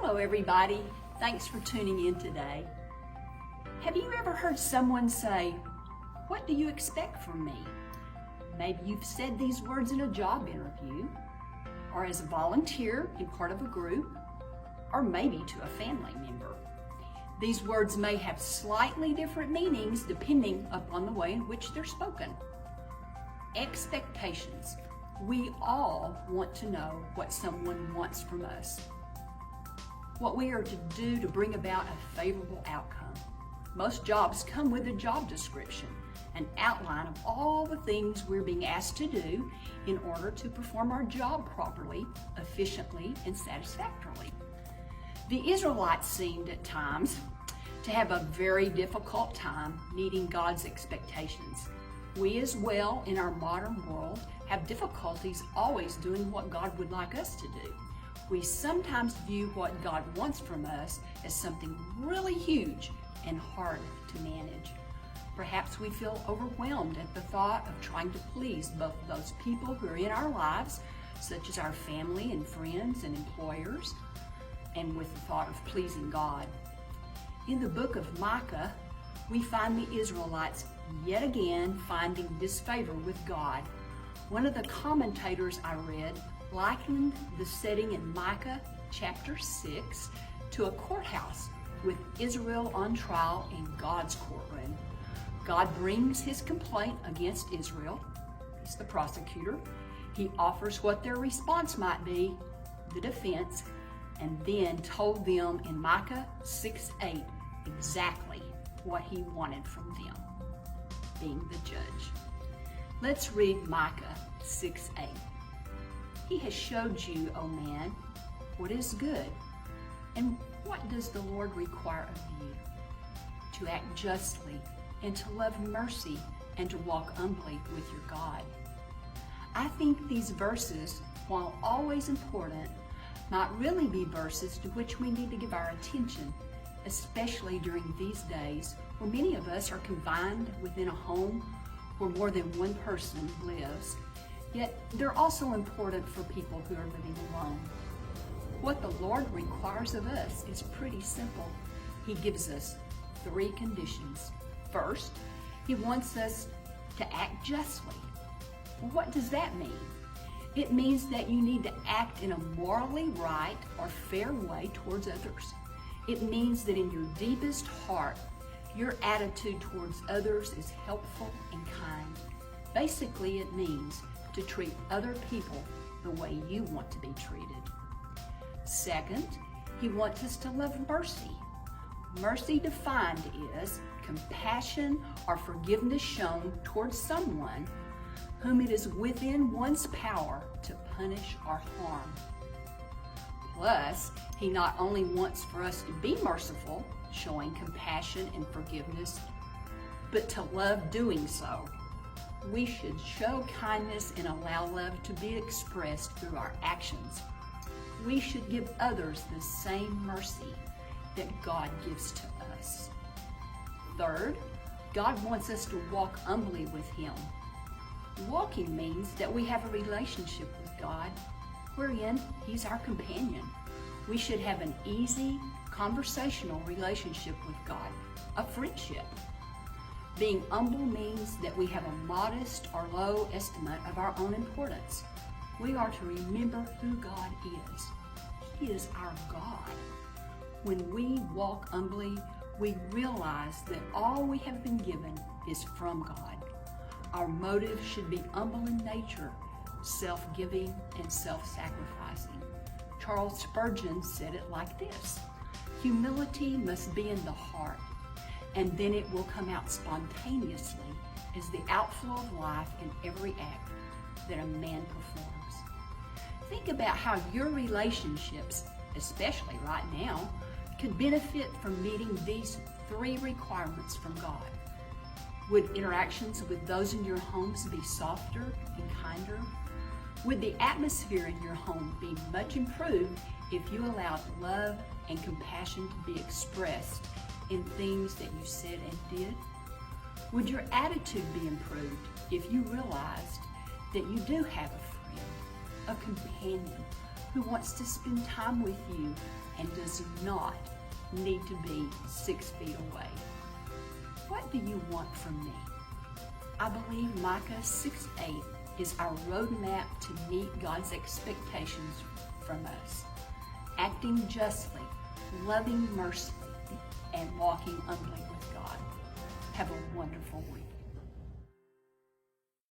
Hello everybody, thanks for tuning in today. Have you ever heard someone say, "What do you expect from me?" Maybe you've said these words in a job interview, or as a volunteer in part of a group, or maybe to a family member. These words may have slightly different meanings depending upon the way in which they're spoken. Expectations. We all want to know what someone wants from us, what we are to do to bring about a favorable outcome. Most jobs come with a job description, an outline of all the things we're being asked to do in order to perform our job properly, efficiently, and satisfactorily. The Israelites seemed at times to have a very difficult time meeting God's expectations. We as well in our modern world have difficulties always doing what God would like us to do. We sometimes view what God wants from us as something really huge and hard to manage. Perhaps we feel overwhelmed at the thought of trying to please both those people who are in our lives, such as our family and friends and employers, and with the thought of pleasing God. In the book of Micah, we find the Israelites yet again finding disfavor with God. One of the commentators I read likened the setting in Micah chapter 6 to a courthouse with Israel on trial in God's courtroom. God brings his complaint against Israel. He's the prosecutor. He offers what their response might be, the defense, and then told them in Micah 6:8 exactly what he wanted from them, being the judge. Let's read Micah 6:8. He has showed you, O man, what is good. And what does the Lord require of you? To act justly, and to love mercy, and to walk humbly with your God. I think these verses, while always important, might really be verses to which we need to give our attention, especially during these days where many of us are confined within a home where more than one person lives. Yet they're also important for people who are living alone. What the Lord requires of us is pretty simple. He gives us 3 conditions. First, he wants us to act justly. Well, what does that mean? It means that you need to act in a morally right or fair way towards others. It means that in your deepest heart, your attitude towards others is helpful and kind. Basically, it means to treat other people the way you want to be treated. Second, he wants us to love mercy. Mercy defined is compassion or forgiveness shown towards someone whom it is within one's power to punish or harm. Plus, he not only wants for us to be merciful, showing compassion and forgiveness, but to love doing so. We should show kindness and allow love to be expressed through our actions. We should give others the same mercy that God gives to us. Third, God wants us to walk humbly with him. Walking means that we have a relationship with God, wherein he's our companion. We should have an easy, conversational relationship with God, a friendship. Being humble means that we have a modest or low estimate of our own importance. We are to remember who God is. He is our God. When we walk humbly, we realize that all we have been given is from God. Our motive should be humble in nature, self-giving, and self-sacrificing. Charles Spurgeon said it like this: humility must be in the heart, and then it will come out spontaneously as the outflow of life in every act that a man performs. Think about how your relationships, especially right now, could benefit from meeting these 3 requirements from God. Would interactions with those in your homes be softer and kinder? Would the atmosphere in your home be much improved if you allowed love and compassion to be expressed in things that you said and did? Would your attitude be improved if you realized that you do have a friend, a companion, who wants to spend time with you and does not need to be 6 feet away. What do you want from me? I believe Micah 6:8 is our roadmap to meet God's expectations from us, acting justly, loving mercifully, and walking humbly with God. Have a wonderful week.